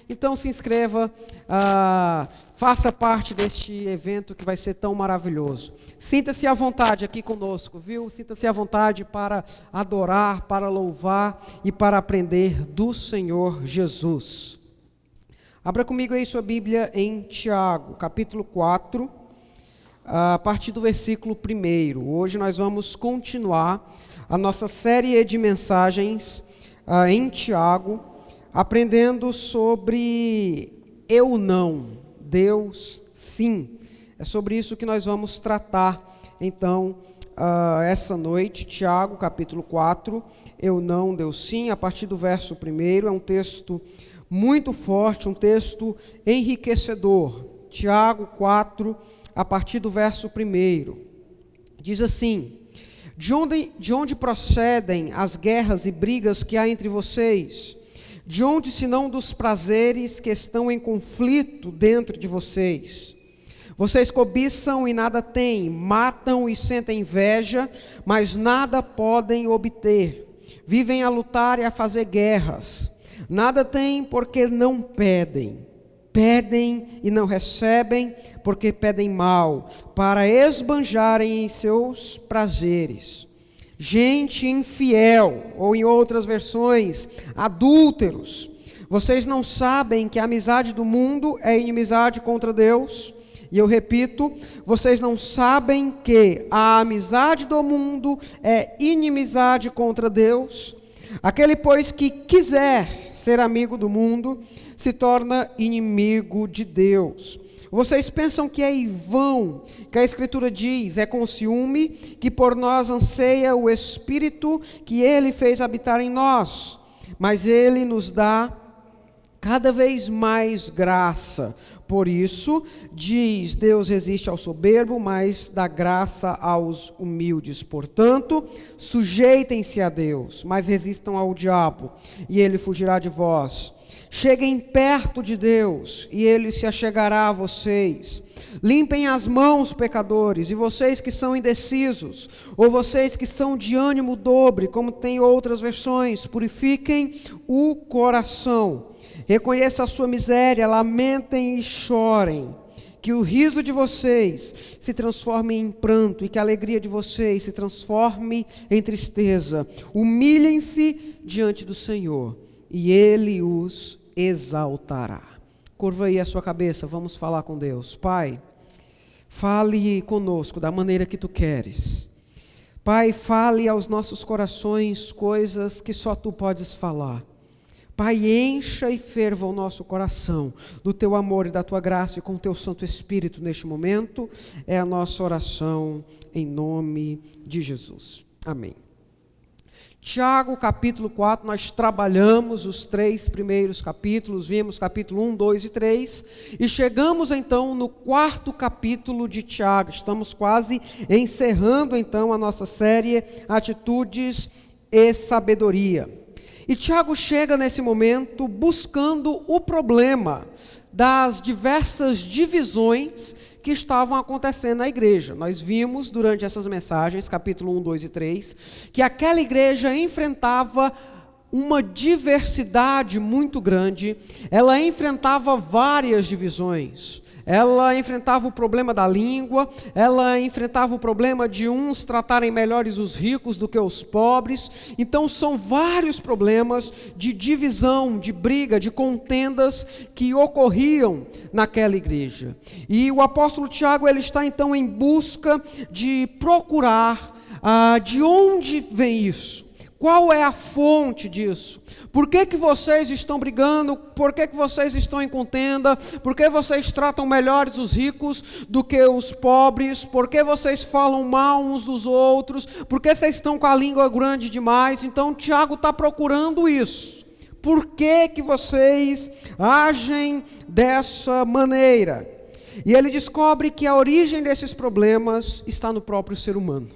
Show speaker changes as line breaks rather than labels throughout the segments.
Então se inscreva, faça parte deste evento que vai ser tão maravilhoso. Sinta-se à vontade aqui conosco, viu? Sinta-se à vontade para adorar, para louvar e para aprender do Senhor Jesus. Abra comigo aí sua Bíblia em Tiago, capítulo 4, a partir do versículo 1. Hoje nós vamos continuar a nossa série de mensagens em Tiago, aprendendo sobre eu não, Deus sim. É sobre isso que nós vamos tratar, então, essa noite. Tiago, capítulo 4, eu não, Deus sim, a partir do verso 1. É um texto muito forte, um texto enriquecedor. Tiago 4, a partir do verso 1. Diz assim: de onde procedem as guerras e brigas que há entre vocês? De onde, senão dos prazeres que estão em conflito dentro de vocês? Vocês cobiçam e nada têm, matam e sentem inveja, mas nada podem obter. Vivem a lutar e a fazer guerras. Nada têm porque não pedem. Pedem e não recebem porque pedem mal, para esbanjarem em seus prazeres. Gente infiel, ou em outras versões, adúlteros. Vocês não sabem que a amizade do mundo é inimizade contra Deus? E eu repito, vocês não sabem que a amizade do mundo é inimizade contra Deus? Aquele, pois, que quiser ser amigo do mundo, se torna inimigo de Deus. Vocês pensam que é em vão que a Escritura diz, é com ciúme que por nós anseia o Espírito que Ele fez habitar em nós, mas Ele nos dá cada vez mais graça. Por isso, diz, Deus resiste ao soberbo, mas dá graça aos humildes. Portanto, sujeitem-se a Deus, mas resistam ao diabo, e ele fugirá de vós. Cheguem perto de Deus, e Ele se achegará a vocês. Limpem as mãos, pecadores, e vocês que são indecisos, ou vocês que são de ânimo dobre, como tem outras versões, purifiquem o coração. Reconheçam a sua miséria, lamentem e chorem. Que o riso de vocês se transforme em pranto, e que a alegria de vocês se transforme em tristeza. Humilhem-se diante do Senhor, e Ele os exaltará. Curva aí a sua cabeça, vamos falar com Deus. Pai, fale conosco da maneira que Tu queres. Pai, fale aos nossos corações coisas que só Tu podes falar. Pai, encha e ferva o nosso coração do Teu amor e da Tua graça, e com o Teu Santo Espírito neste momento, é a nossa oração em nome de Jesus. Amém. Tiago, capítulo 4, nós trabalhamos os 3 primeiros capítulos, vimos capítulo 1, 2 e 3, e chegamos então no 4º capítulo de Tiago. Estamos quase encerrando então a nossa série Atitudes e Sabedoria. E Tiago chega nesse momento buscando o problema das diversas divisões que estavam acontecendo na igreja. Nós vimos durante essas mensagens, capítulo 1, 2 e 3, que aquela igreja enfrentava uma diversidade muito grande, ela enfrentava várias divisões. Ela enfrentava o problema da língua, ela enfrentava o problema de uns tratarem melhores os ricos do que os pobres. Então são vários problemas de divisão, de briga, de contendas que ocorriam naquela igreja. E o apóstolo Tiago, ele está então em busca de procurar de onde vem isso. Qual é a fonte disso? Por que vocês estão brigando? Por que vocês estão em contenda? Por que vocês tratam melhores os ricos do que os pobres? Por que vocês falam mal uns dos outros? Por que vocês estão com a língua grande demais? Então Tiago está procurando isso. Por que vocês agem dessa maneira? E ele descobre que a origem desses problemas está no próprio ser humano.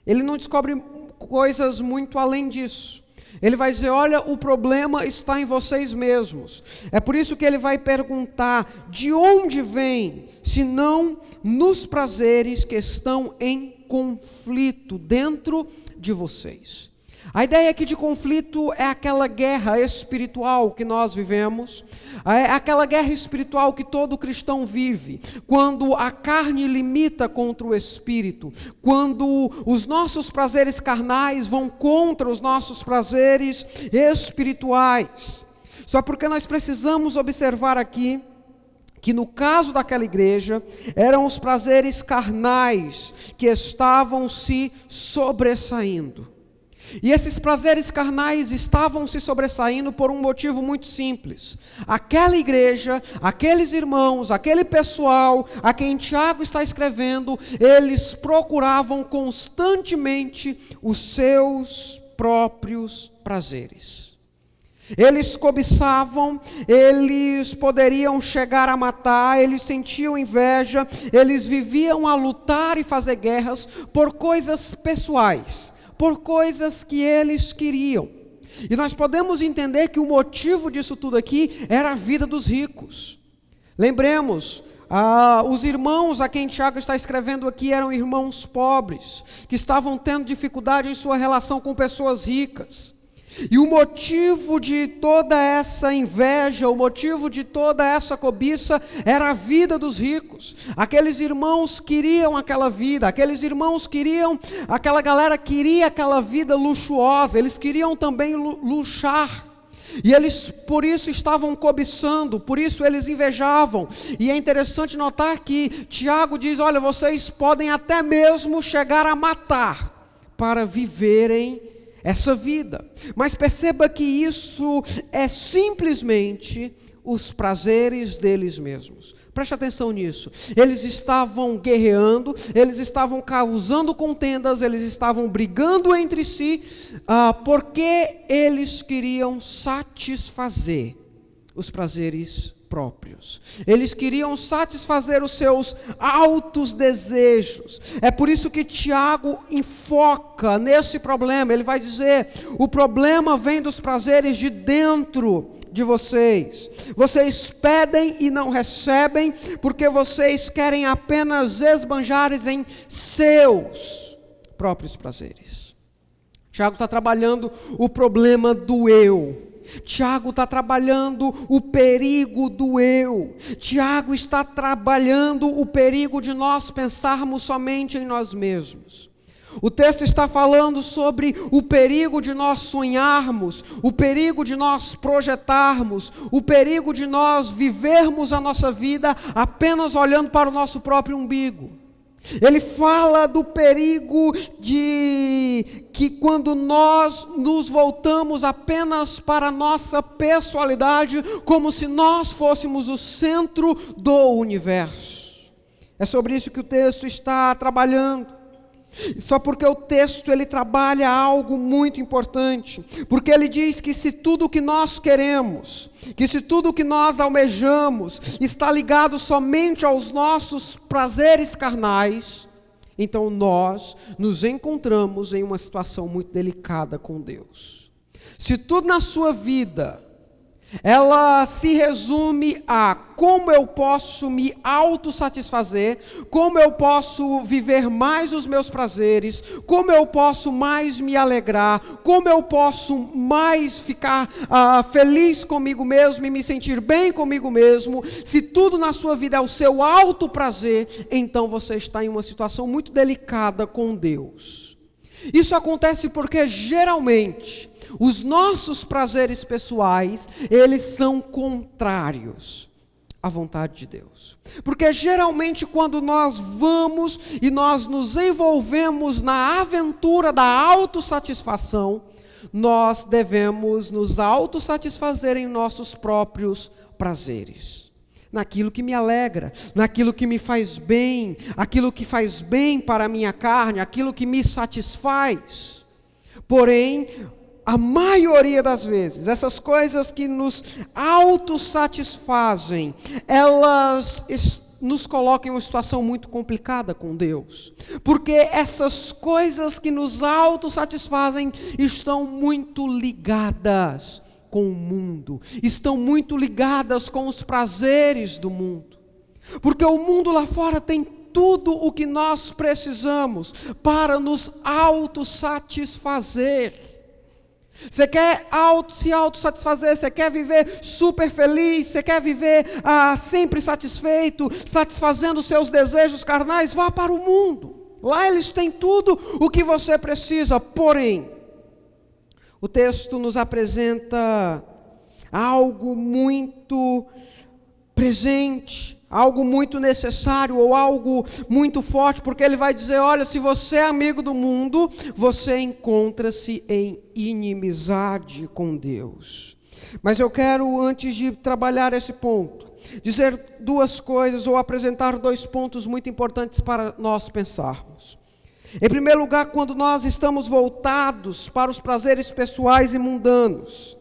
Ele não descobre coisas muito além disso. Ele vai dizer, olha, o problema está em vocês mesmos. É por isso que ele vai perguntar, de onde vem, se não nos prazeres que estão em conflito dentro de vocês. A ideia aqui de conflito é aquela guerra espiritual que nós vivemos, é aquela guerra espiritual que todo cristão vive, quando a carne limita contra o espírito, quando os nossos prazeres carnais vão contra os nossos prazeres espirituais. Só porque nós precisamos observar aqui que no caso daquela igreja, eram os prazeres carnais que estavam se sobressaindo. E esses prazeres carnais estavam se sobressaindo por um motivo muito simples. Aquela igreja, aqueles irmãos, aquele pessoal a quem Tiago está escrevendo, eles procuravam constantemente os seus próprios prazeres. Eles cobiçavam, eles poderiam chegar a matar, eles sentiam inveja, eles viviam a lutar e fazer guerras por coisas pessoais, por coisas que eles queriam. E nós podemos entender que o motivo disso tudo aqui era a vida dos ricos. Lembremos, os irmãos a quem Tiago está escrevendo aqui eram irmãos pobres, que estavam tendo dificuldade em sua relação com pessoas ricas. E o motivo de toda essa inveja, o motivo de toda essa cobiça era a vida dos ricos. Aqueles irmãos queriam aquela vida, aqueles irmãos queriam, aquela galera queria aquela vida luxuosa, eles queriam também luxar. E eles por isso estavam cobiçando, por isso eles invejavam. E é interessante notar que Tiago diz, olha, vocês podem até mesmo chegar a matar para viverem essa vida. Mas perceba que isso é simplesmente os prazeres deles mesmos. Preste atenção nisso. Eles estavam guerreando, eles estavam causando contendas, eles estavam brigando entre si, porque eles queriam satisfazer os prazeres próprios. Eles queriam satisfazer os seus altos desejos. É por isso que Tiago enfoca nesse problema. Ele vai dizer, o problema vem dos prazeres de dentro de vocês. Vocês pedem e não recebem, porque vocês querem apenas esbanjar em seus próprios prazeres. Tiago está trabalhando o problema do eu. Tiago está trabalhando o perigo do eu. Tiago está trabalhando o perigo de nós pensarmos somente em nós mesmos. O texto está falando sobre o perigo de nós sonharmos, o perigo de nós projetarmos, o perigo de nós vivermos a nossa vida apenas olhando para o nosso próprio umbigo. Ele fala do perigo de que quando nós nos voltamos apenas para a nossa pessoalidade, como se nós fôssemos o centro do universo. É sobre isso que o texto está trabalhando. Só porque o texto ele trabalha algo muito importante, porque ele diz que se tudo o que nós queremos, que se tudo o que nós almejamos está ligado somente aos nossos prazeres carnais, então nós nos encontramos em uma situação muito delicada com Deus. Se tudo na sua vida ela se resume a como eu posso me autossatisfazer, como eu posso viver mais os meus prazeres, como eu posso mais me alegrar, como eu posso mais ficar feliz comigo mesmo e me sentir bem comigo mesmo. Se tudo na sua vida é o seu alto prazer, então você está em uma situação muito delicada com Deus. Isso acontece porque geralmente os nossos prazeres pessoais, eles são contrários à vontade de Deus. Porque geralmente quando nós vamos e nós nos envolvemos na aventura da autossatisfação, nós devemos nos autossatisfazer em nossos próprios prazeres. Naquilo que me alegra, naquilo que me faz bem, aquilo que faz bem para a minha carne, aquilo que me satisfaz. Porém, a maioria das vezes, essas coisas que nos autossatisfazem, elas nos colocam em uma situação muito complicada com Deus. Porque essas coisas que nos autossatisfazem estão muito ligadas com o mundo, estão muito ligadas com os prazeres do mundo. Porque o mundo lá fora tem tudo o que nós precisamos para nos autossatisfazer. Você quer se autossatisfazer, você quer viver super feliz, você quer viver sempre satisfeito, satisfazendo os seus desejos carnais, vá para o mundo. Lá eles têm tudo o que você precisa. Porém, o texto nos apresenta algo muito presente, algo muito necessário ou algo muito forte, porque ele vai dizer, olha, se você é amigo do mundo, você encontra-se em inimizade com Deus. Mas eu quero, antes de trabalhar esse ponto, dizer duas coisas ou apresentar dois pontos muito importantes para nós pensarmos. Em primeiro lugar, quando nós estamos voltados para os prazeres pessoais e mundanos,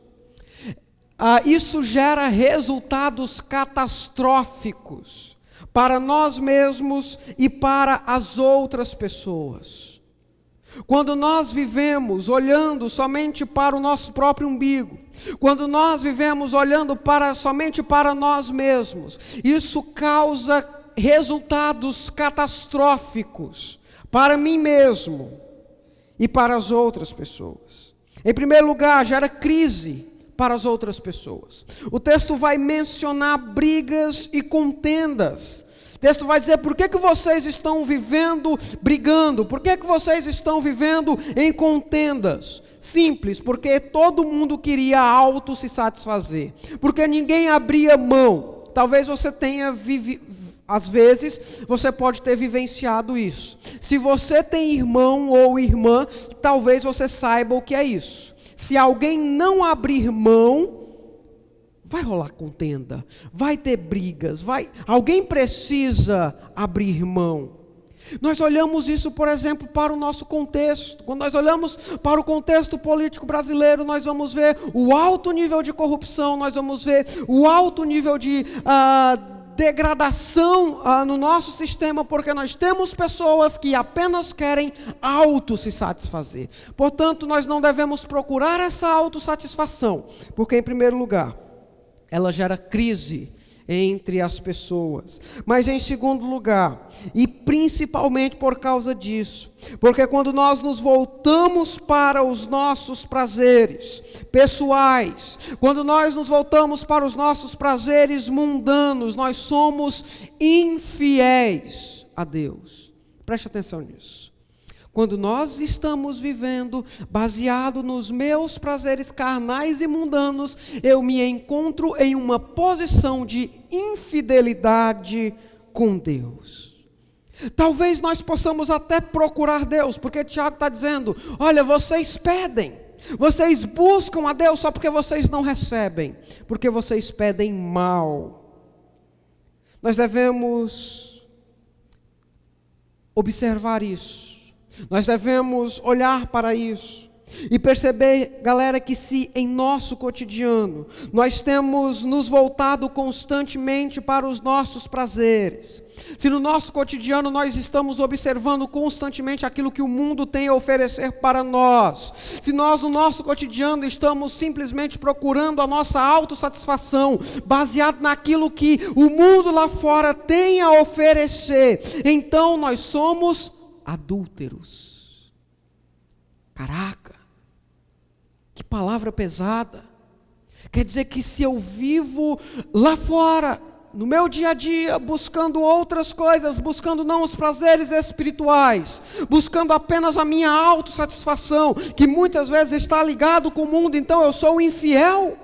isso gera resultados catastróficos para nós mesmos e para as outras pessoas. Quando nós vivemos olhando somente para o nosso próprio umbigo, quando nós vivemos olhando somente para nós mesmos, isso causa resultados catastróficos para mim mesmo e para as outras pessoas. Em primeiro lugar, gera crise para as outras pessoas. O texto vai mencionar brigas e contendas. O texto vai dizer, por que vocês estão vivendo brigando? Por que vocês estão vivendo em contendas? Simples, porque todo mundo queria auto se satisfazer. Porque ninguém abria mão. Talvez você tenha às vezes, você pode ter vivenciado isso. Se você tem irmão ou irmã, talvez você saiba o que é isso. Se alguém não abrir mão, vai rolar contenda, vai ter brigas, alguém precisa abrir mão. Nós olhamos isso, por exemplo, para o nosso contexto. Quando nós olhamos para o contexto político brasileiro, nós vamos ver o alto nível de corrupção, nós vamos ver o alto nível de degradação no nosso sistema, porque nós temos pessoas que apenas querem se satisfazer. Portanto, nós não devemos procurar essa autossatisfação, porque, em primeiro lugar, ela gera crise entre as pessoas. Mas, em segundo lugar, e principalmente por causa disso, porque quando nós nos voltamos para os nossos prazeres pessoais, quando nós nos voltamos para os nossos prazeres mundanos, nós somos infiéis a Deus. Preste atenção nisso. Quando nós estamos vivendo baseado nos meus prazeres carnais e mundanos, eu me encontro em uma posição de infidelidade com Deus. Talvez nós possamos até procurar Deus, porque Tiago está dizendo, olha, vocês pedem, vocês buscam a Deus só porque vocês não recebem, porque vocês pedem mal. Nós devemos observar isso. Nós devemos olhar para isso e perceber, galera, que se em nosso cotidiano nós temos nos voltado constantemente para os nossos prazeres, se no nosso cotidiano nós estamos observando constantemente aquilo que o mundo tem a oferecer para nós, se nós no nosso cotidiano estamos simplesmente procurando a nossa autossatisfação, baseado naquilo que o mundo lá fora tem a oferecer, então nós somos adúlteros. Caraca, que palavra pesada. Quer dizer que se eu vivo lá fora, no meu dia a dia, buscando outras coisas, buscando não os prazeres espirituais, buscando apenas a minha autossatisfação, que muitas vezes está ligado com o mundo, então eu sou infiel?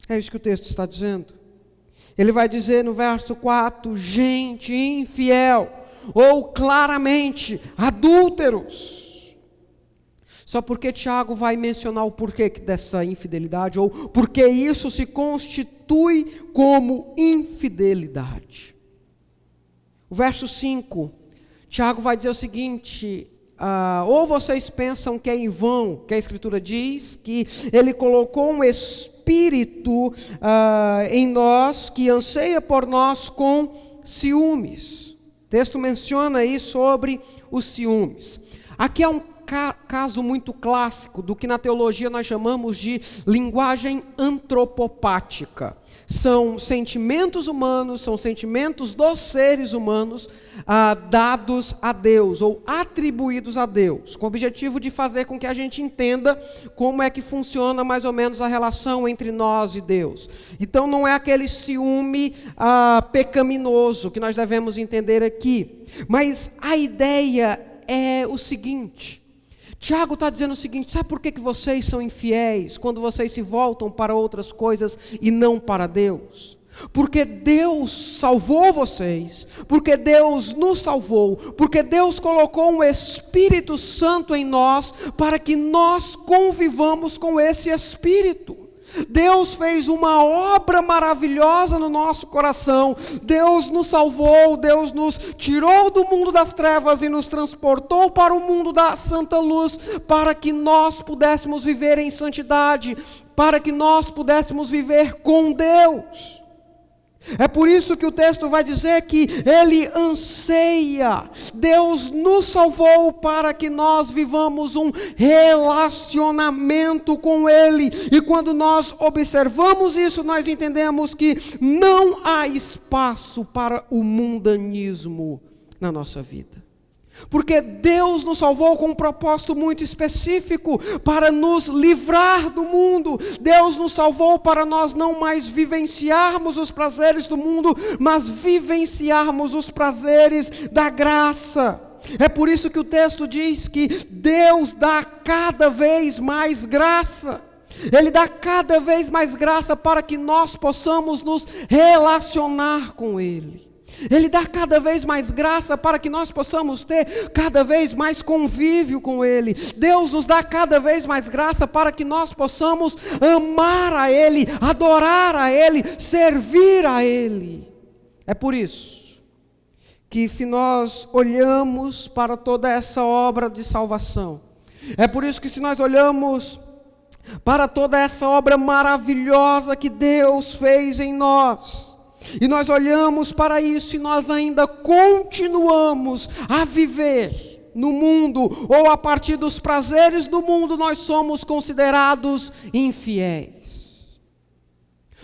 É isso que o texto está dizendo. Ele vai dizer no verso 4, gente infiel, ou claramente adúlteros. Só porque Tiago vai mencionar o porquê dessa infidelidade, ou porque isso se constitui como infidelidade. O verso 5, Tiago vai dizer o seguinte, ou vocês pensam que é em vão, que a Escritura diz, que ele colocou um espírito em nós, que anseia por nós com ciúmes. O texto menciona aí sobre os ciúmes. Aqui é um caso muito clássico do que na teologia nós chamamos de linguagem antropopática. São sentimentos humanos, são sentimentos dos seres humanos dados a Deus ou atribuídos a Deus, com o objetivo de fazer com que a gente entenda como é que funciona mais ou menos a relação entre nós e Deus. Então não é aquele ciúme pecaminoso que nós devemos entender aqui, mas a ideia é o seguinte. Tiago está dizendo o seguinte: sabe por que vocês são infiéis quando vocês se voltam para outras coisas e não para Deus? Porque Deus salvou vocês, porque Deus nos salvou, porque Deus colocou um Espírito Santo em nós para que nós convivamos com esse Espírito. Deus fez uma obra maravilhosa no nosso coração. Deus nos salvou, Deus nos tirou do mundo das trevas e nos transportou para o mundo da santa luz, para que nós pudéssemos viver em santidade, para que nós pudéssemos viver com Deus. É por isso que o texto vai dizer que Ele anseia. Deus nos salvou para que nós vivamos um relacionamento com Ele. E quando nós observamos isso, nós entendemos que não há espaço para o mundanismo na nossa vida. Porque Deus nos salvou com um propósito muito específico, para nos livrar do mundo. Deus nos salvou para nós não mais vivenciarmos os prazeres do mundo, mas vivenciarmos os prazeres da graça. É por isso que o texto diz que Deus dá cada vez mais graça. Ele dá cada vez mais graça para que nós possamos nos relacionar com Ele. Ele dá cada vez mais graça para que nós possamos ter cada vez mais convívio com Ele. Deus nos dá cada vez mais graça para que nós possamos amar a Ele, adorar a Ele, servir a Ele. É por isso que, se nós olhamos para toda essa obra de salvação, é por isso que, se nós olhamos para toda essa obra maravilhosa que Deus fez em nós, e nós olhamos para isso e nós ainda continuamos a viver no mundo, ou a partir dos prazeres do mundo, nós somos considerados infiéis.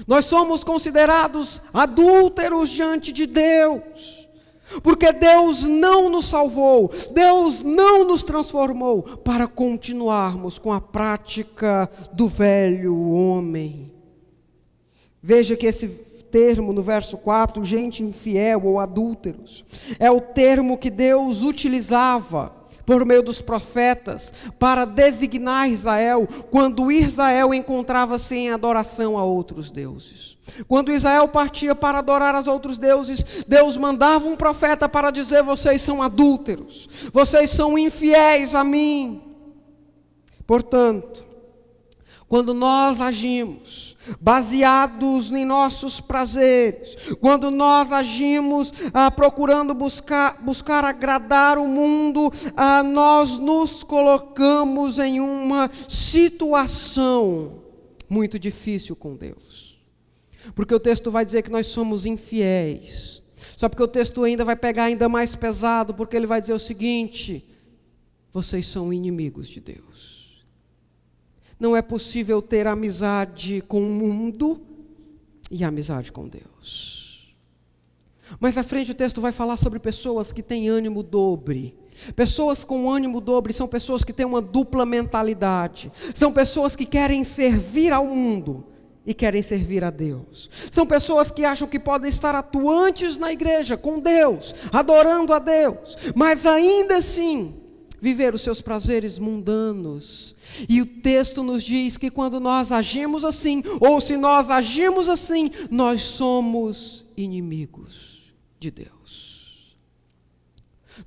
Nós somos considerados adúlteros diante de Deus, porque Deus não nos salvou, Deus não nos transformou para continuarmos com a prática do velho homem. Veja que esse termo no verso 4, gente infiel ou adúlteros, é o termo que Deus utilizava por meio dos profetas para designar Israel quando Israel encontrava-se em adoração a outros deuses. Quando Israel partia para adorar aos outros deuses, Deus mandava um profeta para dizer: vocês são adúlteros, vocês são infiéis a mim. Portanto, quando nós agimos baseados em nossos prazeres, quando nós agimos procurando buscar agradar o mundo, nós nos colocamos em uma situação muito difícil com Deus. Porque o texto vai dizer que nós somos infiéis. Só porque o texto ainda vai pegar ainda mais pesado, porque ele vai dizer o seguinte: vocês são inimigos de Deus. Não é possível ter amizade com o mundo e amizade com Deus. Mais à frente o texto vai falar sobre pessoas que têm ânimo dobre. Pessoas com ânimo dobre são pessoas que têm uma dupla mentalidade. São pessoas que querem servir ao mundo e querem servir a Deus. São pessoas que acham que podem estar atuantes na igreja com Deus, adorando a Deus, mas ainda assim viver os seus prazeres mundanos. E o texto nos diz que quando nós agimos assim, ou se nós agimos assim, nós somos inimigos de Deus.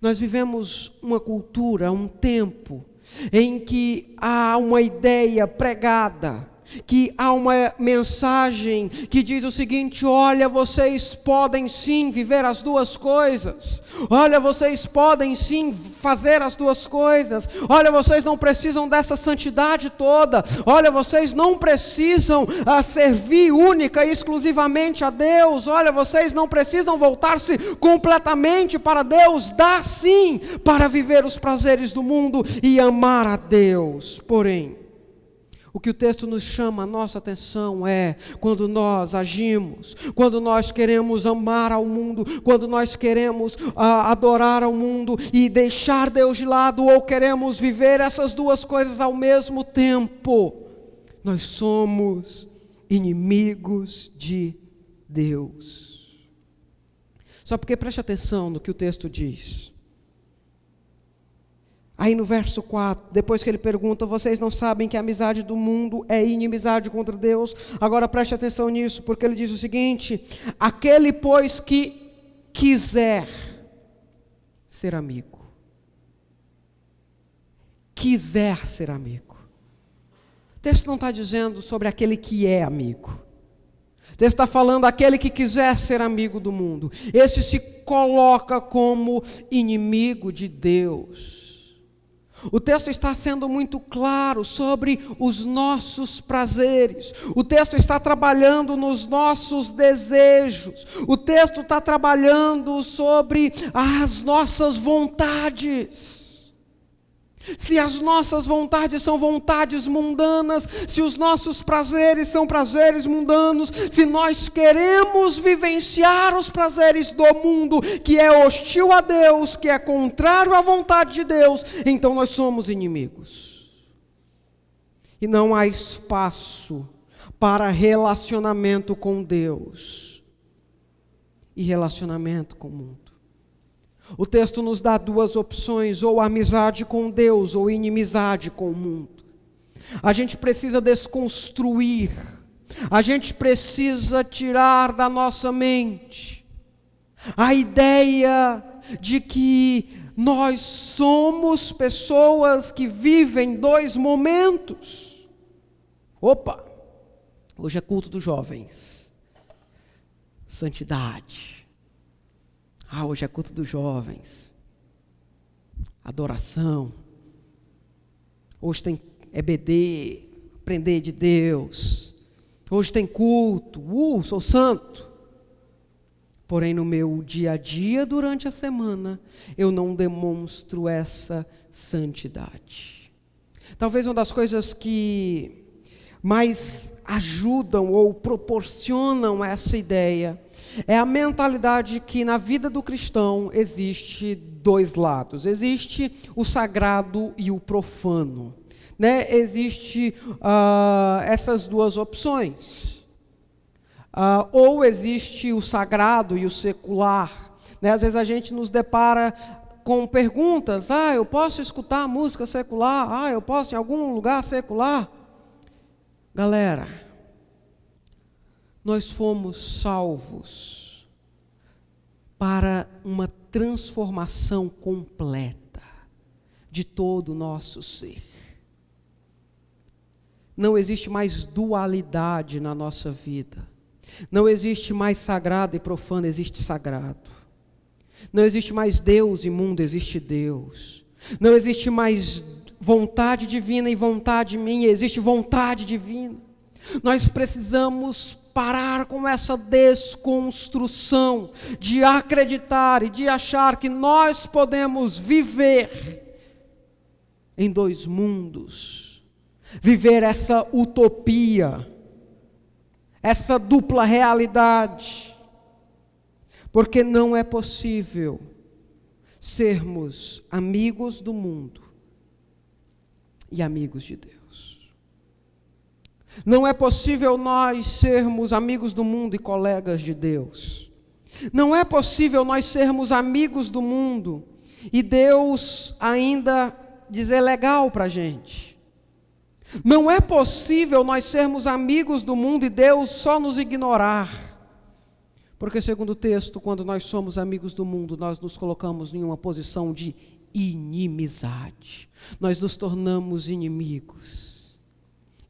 Nós vivemos uma cultura, um tempo, em que há uma ideia pregada que há uma mensagem que diz o seguinte: olha, vocês podem sim viver as duas coisas, olha, vocês podem sim fazer as duas coisas, olha, vocês não precisam dessa santidade toda, olha, vocês não precisam servir única e exclusivamente a Deus, olha, vocês não precisam voltar-se completamente para Deus, dá sim para viver os prazeres do mundo e amar a Deus. Porém, o que o texto nos chama a nossa atenção é quando nós agimos, quando nós queremos amar ao mundo, quando nós queremos adorar ao mundo e deixar Deus de lado, ou queremos viver essas duas coisas ao mesmo tempo, nós somos inimigos de Deus. Só porque preste atenção no que o texto diz. Aí no verso 4, depois que ele pergunta: vocês não sabem que a amizade do mundo é inimizade contra Deus? Agora preste atenção nisso, porque ele diz o seguinte: aquele, pois, que quiser ser amigo. Quiser ser amigo. O texto não está dizendo sobre aquele que é amigo. O texto está falando aquele que quiser ser amigo do mundo. Esse se coloca como inimigo de Deus. O texto está sendo muito claro sobre os nossos prazeres. O texto está trabalhando nos nossos desejos. O texto está trabalhando sobre as nossas vontades. Se as nossas vontades são vontades mundanas, se os nossos prazeres são prazeres mundanos, se nós queremos vivenciar os prazeres do mundo, que é hostil a Deus, que é contrário à vontade de Deus, então nós somos inimigos. E não há espaço para relacionamento com Deus e relacionamento com o mundo. O texto nos dá duas opções: ou amizade com Deus, ou inimizade com o mundo. A gente precisa desconstruir, a gente precisa tirar da nossa mente a ideia de que nós somos pessoas que vivem dois momentos. Opa, hoje é culto dos jovens, santidade. Hoje é culto dos jovens, adoração. Hoje tem EBD, aprender de Deus. Hoje tem culto, sou santo. Porém, no meu dia a dia, durante a semana, eu não demonstro essa santidade. Talvez uma das coisas que mais ajudam ou proporcionam essa ideia é a mentalidade que na vida do cristão existe dois lados. Existe o sagrado e o profano. Existe essas duas opções. Ou existe o sagrado e o secular. Às vezes a gente nos depara com perguntas: eu posso escutar música secular? Eu posso em algum lugar secular? Galera, nós fomos salvos para uma transformação completa de todo o nosso ser. Não existe mais dualidade na nossa vida. Não existe mais sagrado e profano, existe sagrado. Não existe mais Deus e mundo, existe Deus. Não existe mais vontade divina e vontade minha, existe vontade divina. Nós precisamos parar com essa desconstrução de acreditar e de achar que nós podemos viver em dois mundos, viver essa utopia, essa dupla realidade, porque não é possível sermos amigos do mundo e amigos de Deus. Não é possível nós sermos amigos do mundo e colegas de Deus. Não é possível nós sermos amigos do mundo e Deus ainda dizer legal para a gente. Não é possível nós sermos amigos do mundo e Deus só nos ignorar. Porque, segundo o texto, quando nós somos amigos do mundo, nós nos colocamos em uma posição de inimizade. Nós nos tornamos inimigos.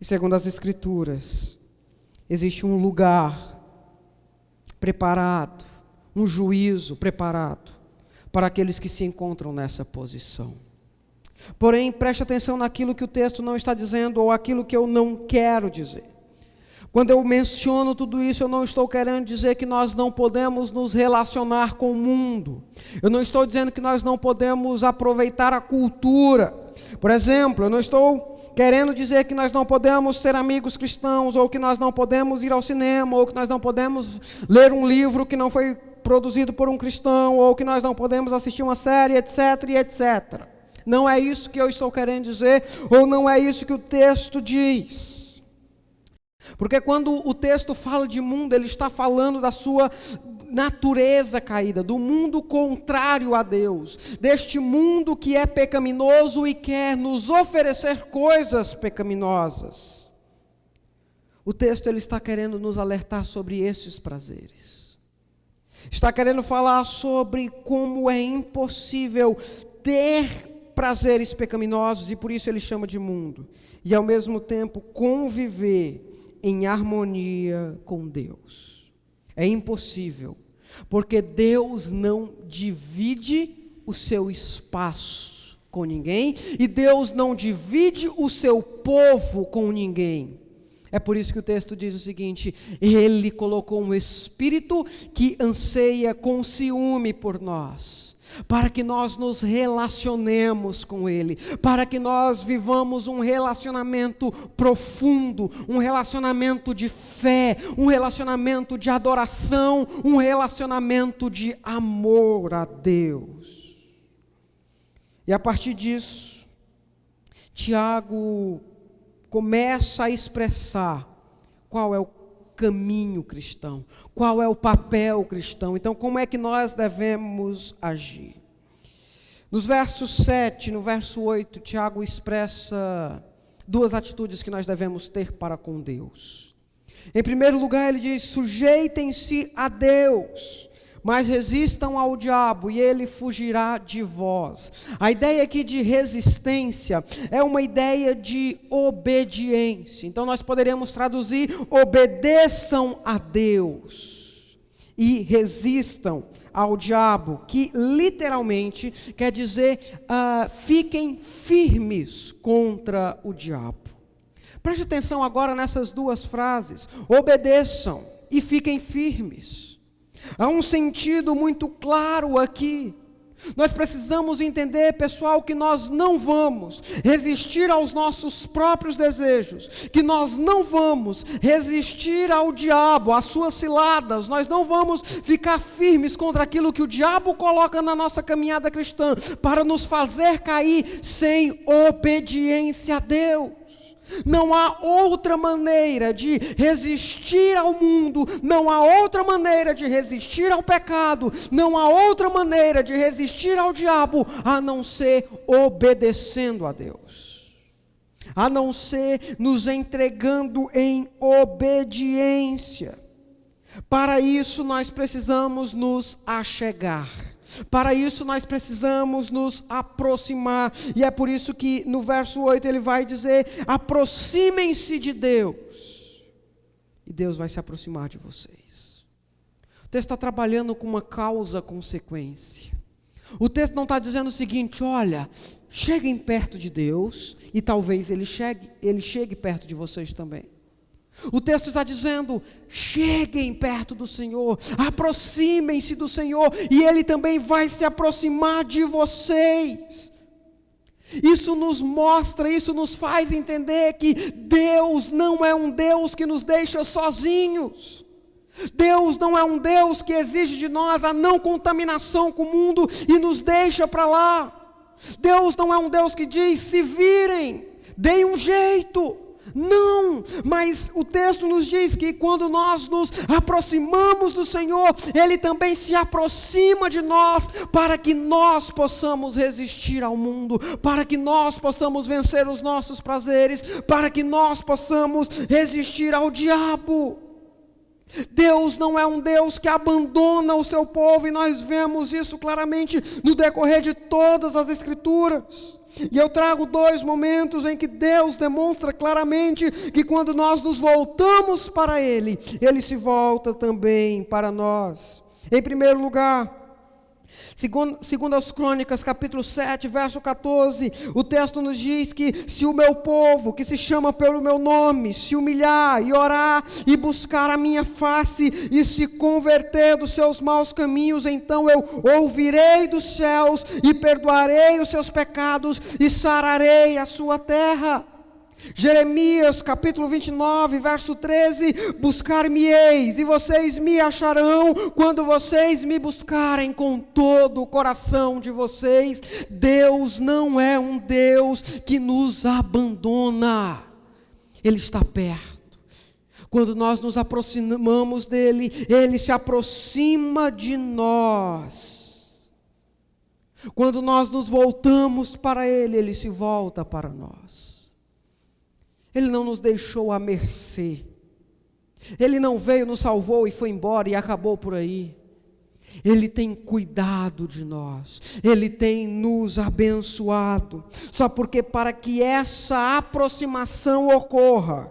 E segundo as Escrituras, existe um lugar preparado, um juízo preparado para aqueles que se encontram nessa posição. Porém, preste atenção naquilo que o texto não está dizendo ou aquilo que eu não quero dizer. Quando eu menciono tudo isso, eu não estou querendo dizer que nós não podemos nos relacionar com o mundo. Eu não estou dizendo que nós não podemos aproveitar a cultura. Por exemplo, eu não estou querendo dizer que nós não podemos ter amigos cristãos, ou que nós não podemos ir ao cinema, ou que nós não podemos ler um livro que não foi produzido por um cristão, ou que nós não podemos assistir uma série, etc, e etc. Não é isso que eu estou querendo dizer, ou não é isso que o texto diz. Porque quando o texto fala de mundo, ele está falando da sua natureza caída, do mundo contrário a Deus, deste mundo que é pecaminoso e quer nos oferecer coisas pecaminosas. O texto ele está querendo nos alertar sobre esses prazeres. Está querendo falar sobre como é impossível ter prazeres pecaminosos, e por isso ele chama de mundo, e ao mesmo tempo conviver em harmonia com Deus. É impossível, porque Deus não divide o seu espaço com ninguém, e Deus não divide o seu povo com ninguém. É por isso que o texto diz o seguinte: Ele colocou um espírito que anseia com ciúme por nós, para que nós nos relacionemos com Ele, para que nós vivamos um relacionamento profundo, um relacionamento de fé, um relacionamento de adoração, um relacionamento de amor a Deus. E a partir disso, Tiago começa a expressar qual é o caminho cristão, qual é o papel cristão. Então, como é que nós devemos agir? Nos versos 7, no verso 8, Tiago expressa duas atitudes que nós devemos ter para com Deus. Em primeiro lugar, ele diz: sujeitem-se a Deus, mas resistam ao diabo, e ele fugirá de vós. A ideia aqui de resistência é uma ideia de obediência. Então nós poderíamos traduzir: obedeçam a Deus e resistam ao diabo, que literalmente quer dizer fiquem firmes contra o diabo. Preste atenção agora nessas duas frases: obedeçam e fiquem firmes. Há um sentido muito claro aqui. Nós precisamos entender, pessoal, que nós não vamos resistir aos nossos próprios desejos, que nós não vamos resistir ao diabo, às suas ciladas, nós não vamos ficar firmes contra aquilo que o diabo coloca na nossa caminhada cristã, para nos fazer cair sem obediência a Deus. Não há outra maneira de resistir ao mundo, não há outra maneira de resistir ao pecado, não há outra maneira de resistir ao diabo, a não ser obedecendo a Deus, a não ser nos entregando em obediência. Para isso nós precisamos nos achegar. Para isso nós precisamos nos aproximar, e é por isso que no verso 8 ele vai dizer: aproximem-se de Deus, e Deus vai se aproximar de vocês. O texto está trabalhando com uma causa-consequência. O texto não está dizendo o seguinte: olha, cheguem perto de Deus, e talvez Ele chegue perto de vocês também. O texto está dizendo: cheguem perto do Senhor, aproximem-se do Senhor, e Ele também vai se aproximar de vocês. Isso nos mostra, isso nos faz entender que Deus não é um Deus que nos deixa sozinhos. Deus não é um Deus que exige de nós a não contaminação com o mundo e nos deixa para lá. Deus não é um Deus que diz: se virem, deem um jeito. Não, mas o texto nos diz que quando nós nos aproximamos do Senhor, Ele também se aproxima de nós, para que nós possamos resistir ao mundo, para que nós possamos vencer os nossos prazeres, para que nós possamos resistir ao diabo. Deus não é um Deus que abandona o seu povo, e nós vemos isso claramente no decorrer de todas as Escrituras. E eu trago 2 momentos em que Deus demonstra claramente que quando nós nos voltamos para Ele, Ele se volta também para nós. Em primeiro lugar, segundo as Crônicas, capítulo 7, verso 14, o texto nos diz que se o meu povo, que se chama pelo meu nome, se humilhar e orar e buscar a minha face e se converter dos seus maus caminhos, então eu ouvirei dos céus e perdoarei os seus pecados e sararei a sua terra. Jeremias capítulo 29, verso 13, buscar-me-eis e vocês me acharão quando vocês me buscarem com todo o coração de vocês. Deus não é um Deus que nos abandona, Ele está perto. Quando nós nos aproximamos dEle, Ele se aproxima de nós. Quando nós nos voltamos para Ele, Ele se volta para nós. Ele não nos deixou à mercê. Ele não veio, nos salvou e foi embora e acabou por aí. Ele tem cuidado de nós. Ele tem nos abençoado. Só porque para que essa aproximação ocorra,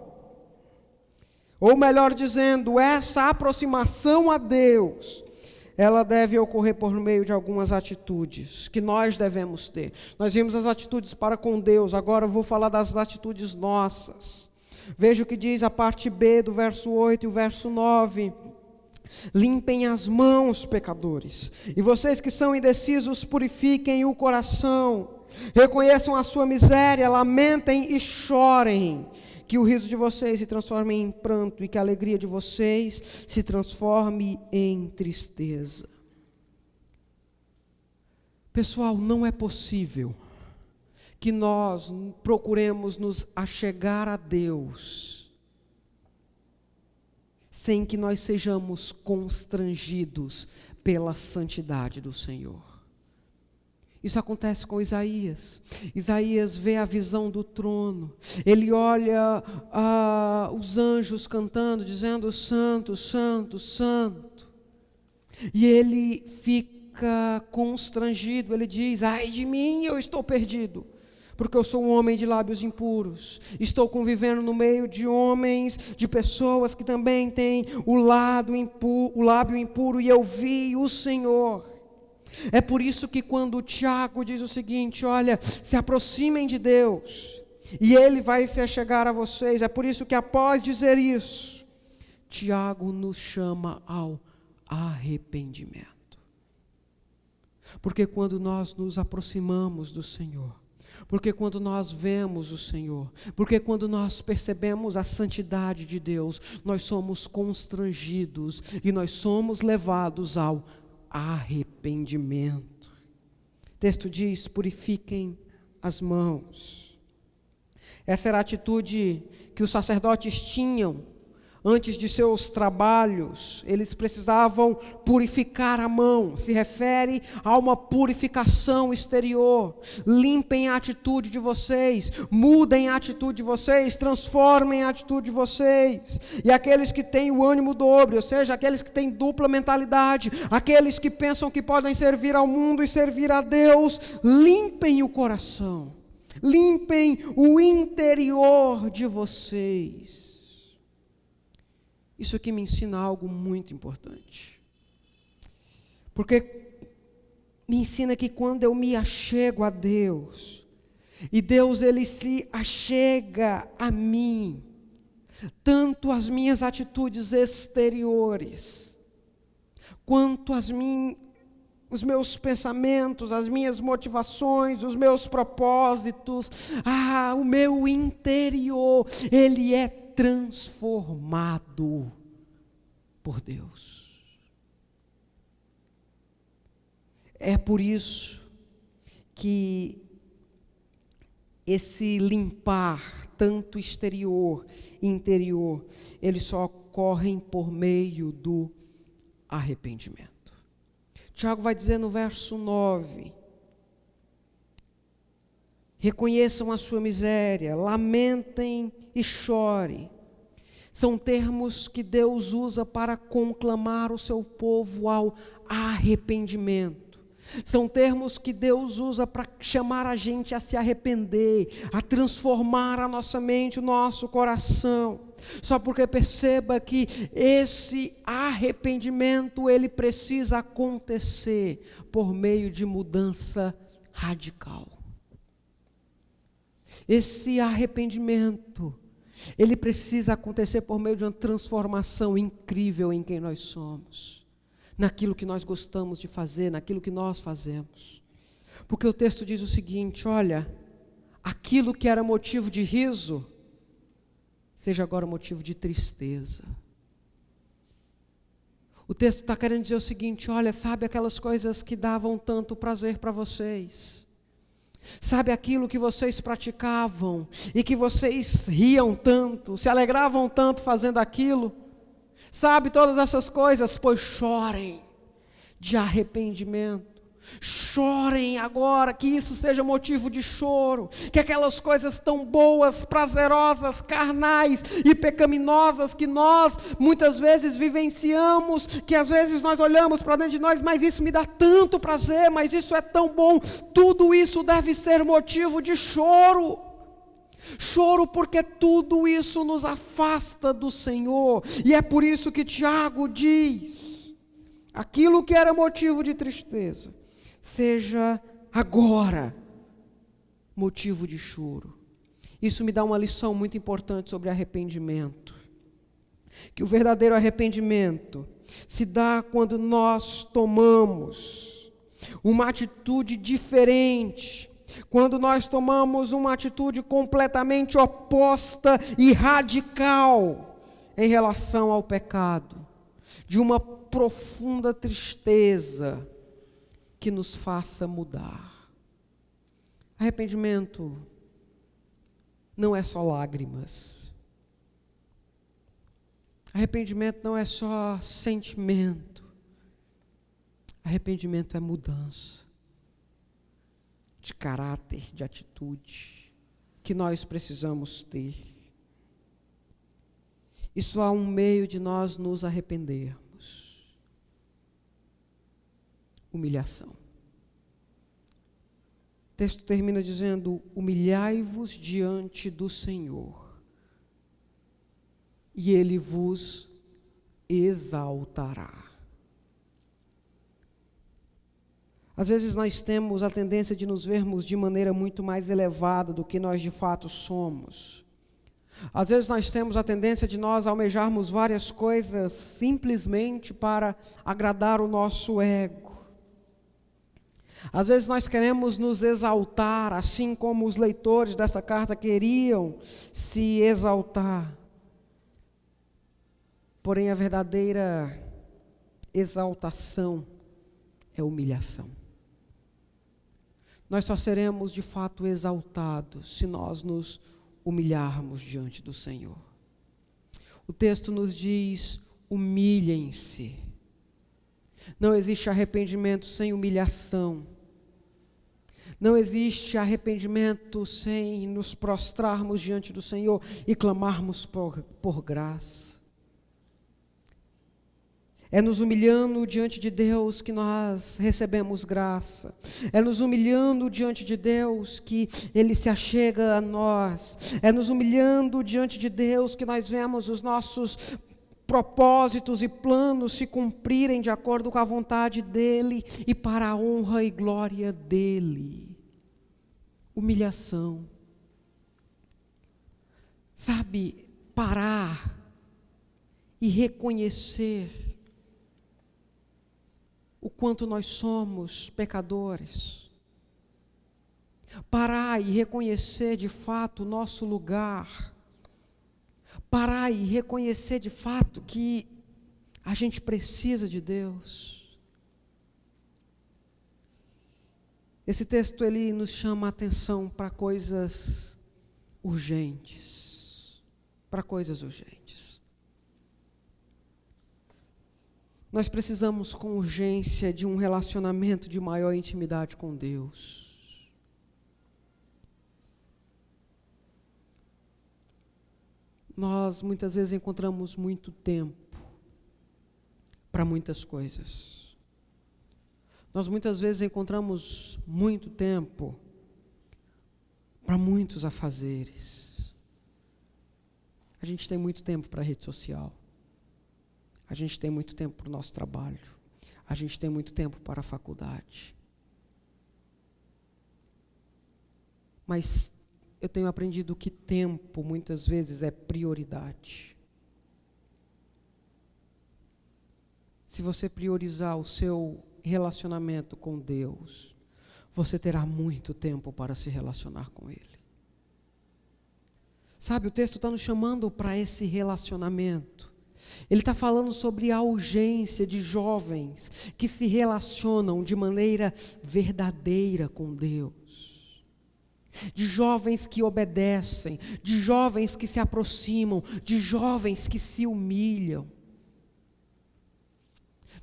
ou melhor dizendo, essa aproximação a Deus, ela deve ocorrer por meio de algumas atitudes que nós devemos ter. Nós vimos as atitudes para com Deus, agora eu vou falar das atitudes nossas. Veja o que diz a parte B do verso 8 e o verso 9. Limpem as mãos, pecadores, e vocês que são indecisos, purifiquem o coração. Reconheçam a sua miséria, lamentem e chorem. Que o riso de vocês se transforme em pranto e que a alegria de vocês se transforme em tristeza. Pessoal, não é possível que nós procuremos nos achegar a Deus sem que nós sejamos constrangidos pela santidade do Senhor. Isso acontece com Isaías. Isaías vê a visão do trono. Ele olha os anjos cantando, dizendo santo, santo, santo. E ele fica constrangido. Ele diz, ai de mim, eu estou perdido. Porque eu sou um homem de lábios impuros. Estou convivendo no meio de homens, de pessoas que também têm o lábio impuro. E eu vi o Senhor. É por isso que quando Tiago diz o seguinte, olha, se aproximem de Deus, e Ele vai se achegar a vocês, é por isso que após dizer isso, Tiago nos chama ao arrependimento. Porque quando nós nos aproximamos do Senhor, porque quando nós vemos o Senhor, porque quando nós percebemos a santidade de Deus, nós somos constrangidos e nós somos levados ao arrependimento. O texto diz, purifiquem as mãos. Essa era a atitude que os sacerdotes tinham antes de seus trabalhos. Eles precisavam purificar a mão. Se refere a uma purificação exterior. Limpem a atitude de vocês, mudem a atitude de vocês, transformem a atitude de vocês. E aqueles que têm o ânimo dobre, ou seja, aqueles que têm dupla mentalidade, aqueles que pensam que podem servir ao mundo e servir a Deus, limpem o coração, limpem o interior de vocês. Isso aqui me ensina algo muito importante. Porque me ensina que quando eu me achego a Deus, e Deus ele se achega a mim, tanto as minhas atitudes exteriores, quanto os meus pensamentos, as minhas motivações, os meus propósitos, o meu interior, ele é transformado por Deus. É por isso que esse limpar, tanto exterior e interior, eles só ocorrem por meio do arrependimento. Tiago vai dizer no verso 9, reconheçam a sua miséria, lamentem e chorem. São termos que Deus usa para conclamar o seu povo ao arrependimento. São termos que Deus usa para chamar a gente a se arrepender, a transformar a nossa mente, o nosso coração. Só porque perceba que esse arrependimento, ele precisa acontecer por meio de mudança radical. Esse arrependimento, ele precisa acontecer por meio de uma transformação incrível em quem nós somos, naquilo que nós gostamos de fazer, naquilo que nós fazemos. Porque o texto diz o seguinte: olha, aquilo que era motivo de riso, seja agora motivo de tristeza. O texto está querendo dizer o seguinte: olha, sabe aquelas coisas que davam tanto prazer para vocês? Sabe aquilo que vocês praticavam e que vocês riam tanto, se alegravam tanto fazendo aquilo? Sabe todas essas coisas? Pois chorem de arrependimento. Chorem agora, que isso seja motivo de choro, que aquelas coisas tão boas, prazerosas, carnais e pecaminosas que nós muitas vezes vivenciamos, que às vezes nós olhamos para dentro de nós, mas isso me dá tanto prazer, mas isso é tão bom, tudo isso deve ser motivo de choro. Choro porque tudo isso nos afasta do Senhor, e é por isso que Tiago diz: aquilo que era motivo de tristeza, seja agora motivo de choro. Isso me dá uma lição muito importante sobre arrependimento. Que o verdadeiro arrependimento se dá quando nós tomamos uma atitude diferente, quando nós tomamos uma atitude completamente oposta e radical em relação ao pecado, de uma profunda tristeza que nos faça mudar. Arrependimento não é só lágrimas. Arrependimento não é só sentimento. Arrependimento é mudança de caráter, de atitude, que nós precisamos ter. Isso há um meio de nós nos arrependermos. Humilhação. O texto termina dizendo: humilhai-vos diante do Senhor, e Ele vos exaltará. Às vezes nós temos a tendência de nos vermos de maneira muito mais elevada do que nós de fato somos. Às vezes nós temos a tendência de nós almejarmos várias coisas simplesmente para agradar o nosso ego. Às vezes nós queremos nos exaltar, assim como os leitores dessa carta queriam se exaltar. Porém, a verdadeira exaltação é humilhação. Nós só seremos de fato exaltados se nós nos humilharmos diante do Senhor. O texto nos diz: humilhem-se. Não existe arrependimento sem humilhação. Não existe arrependimento sem nos prostrarmos diante do Senhor e clamarmos por graça. É nos humilhando diante de Deus que nós recebemos graça. É nos humilhando diante de Deus que Ele se achega a nós. É nos humilhando diante de Deus que nós vemos os nossos propósitos e planos se cumprirem de acordo com a vontade dEle e para a honra e glória dEle. Humilhação. Sabe, parar e reconhecer o quanto nós somos pecadores. Parar e reconhecer de fato o nosso lugar. Parar e reconhecer de fato que a gente precisa de Deus. Esse texto ele nos chama a atenção para coisas urgentes. Para coisas urgentes. Nós precisamos com urgência de um relacionamento de maior intimidade com Deus. Nós muitas vezes encontramos muito tempo para muitas coisas. Nós muitas vezes encontramos muito tempo para muitos afazeres. A gente tem muito tempo para a rede social. A gente tem muito tempo para o nosso trabalho. A gente tem muito tempo para a faculdade. Mas eu tenho aprendido que tempo, muitas vezes, é prioridade. Se você priorizar o seu relacionamento com Deus, você terá muito tempo para se relacionar com Ele. Sabe, o texto está nos chamando para esse relacionamento. Ele está falando sobre a urgência de jovens que se relacionam de maneira verdadeira com Deus. De jovens que obedecem, de jovens que se aproximam, de jovens que se humilham.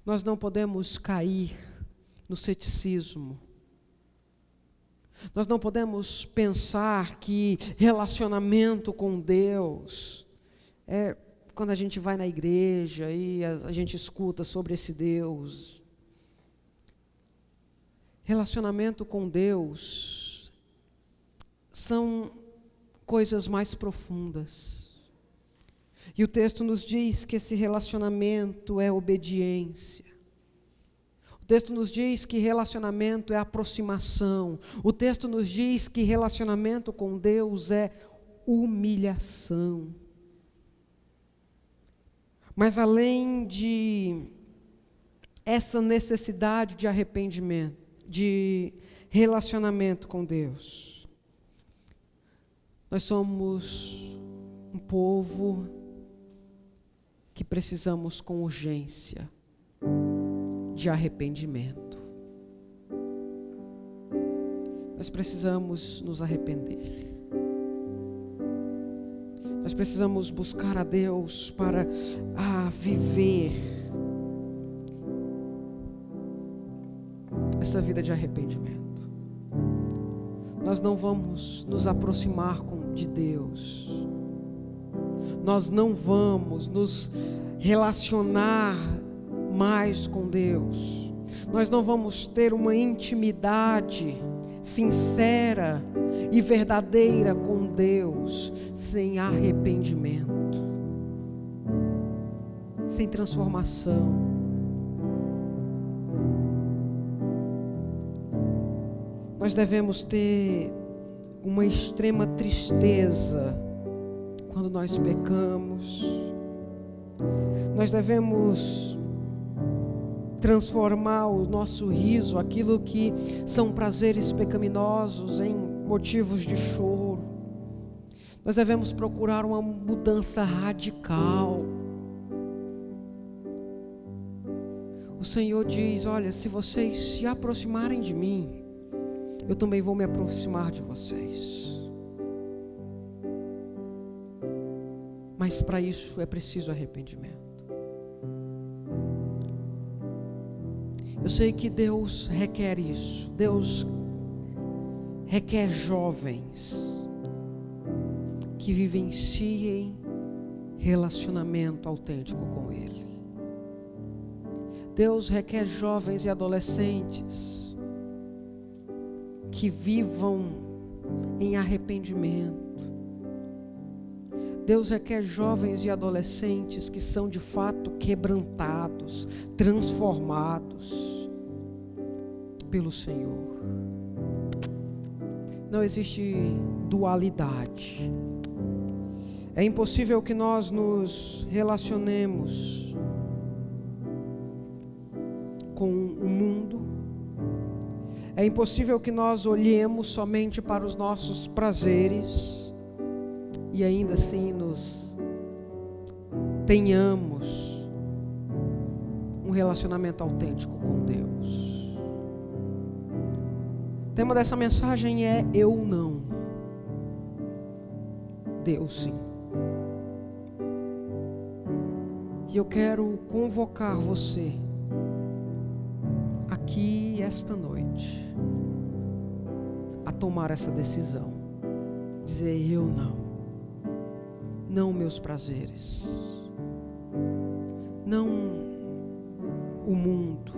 Nós não podemos cair no ceticismo. Nós não podemos pensar que relacionamento com Deus é quando a gente vai na igreja e a gente escuta sobre esse Deus. Relacionamento com Deus são coisas mais profundas. E o texto nos diz que esse relacionamento é obediência. O texto nos diz que relacionamento é aproximação. O texto nos diz que relacionamento com Deus é humilhação. Mas além de essa necessidade de arrependimento, de relacionamento com Deus, nós somos um povo que precisamos com urgência de arrependimento. Nós precisamos nos arrepender. Nós precisamos buscar a Deus para viver essa vida de arrependimento. Nós não vamos nos aproximar de Deus. Nós não vamos nos relacionar mais com Deus. Nós não vamos ter uma intimidade sincera e verdadeira com Deus sem arrependimento, sem transformação. Nós devemos ter uma extrema tristeza quando nós pecamos. Nós devemos transformar o nosso riso, aquilo que são prazeres pecaminosos, em motivos de choro. Nós devemos procurar uma mudança radical. O Senhor diz: olha, se vocês se aproximarem de mim, eu também vou me aproximar de vocês. Mas para isso é preciso arrependimento. Eu sei que Deus requer isso. Deus requer jovens que vivenciem relacionamento autêntico com Ele. Deus requer jovens e adolescentes que vivam em arrependimento. Deus requer jovens e adolescentes que são de fato quebrantados, transformados pelo Senhor. Não existe dualidade. É impossível que nós nos relacionemos com o mundo. É impossível que nós olhemos somente para os nossos prazeres e ainda assim tenhamos um relacionamento autêntico com Deus. O tema dessa mensagem é eu não, Deus sim. E eu quero convocar você aqui esta noite a tomar essa decisão, dizer eu não. não meus prazeres, não o mundo,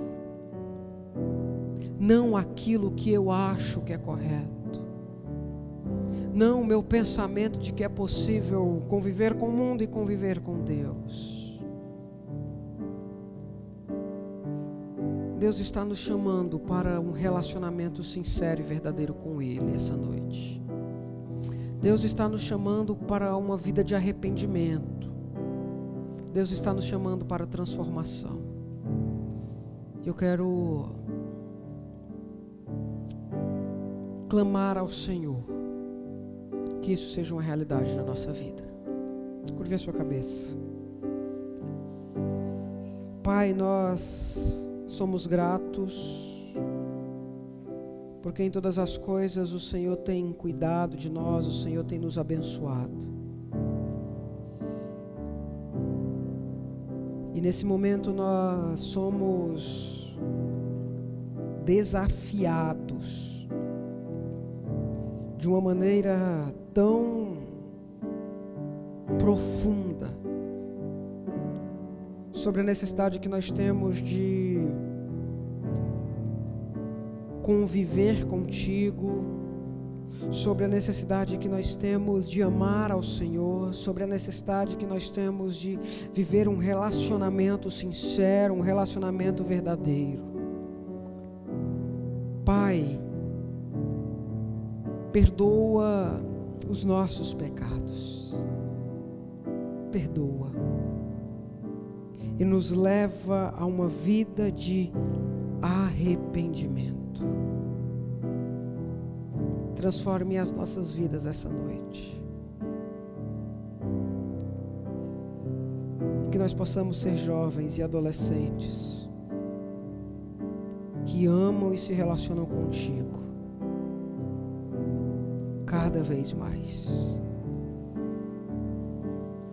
não aquilo que eu acho que é correto, não o meu pensamento de que é possível conviver com o mundo e conviver com Deus. Deus está nos chamando para um relacionamento sincero e verdadeiro com Ele essa noite. Deus está nos chamando para uma vida de arrependimento. Deus está nos chamando para transformação. Eu quero clamar ao Senhor que isso seja uma realidade na nossa vida. Curve a sua cabeça. Pai, nós somos gratos porque em todas as coisas o Senhor tem cuidado de nós, o Senhor tem nos abençoado. E nesse momento nós somos desafiados de uma maneira tão profunda sobre a necessidade que nós temos de conviver contigo, sobre a necessidade que nós temos de amar ao Senhor, sobre a necessidade que nós temos de viver um relacionamento sincero, um relacionamento verdadeiro. Pai, perdoa os nossos pecados, perdoa e nos leva a uma vida de arrependimento. Transforme as nossas vidas essa noite, que nós possamos ser jovens e adolescentes que amam e se relacionam contigo cada vez mais.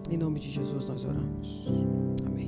Em nome de Jesus nós oramos. Amém.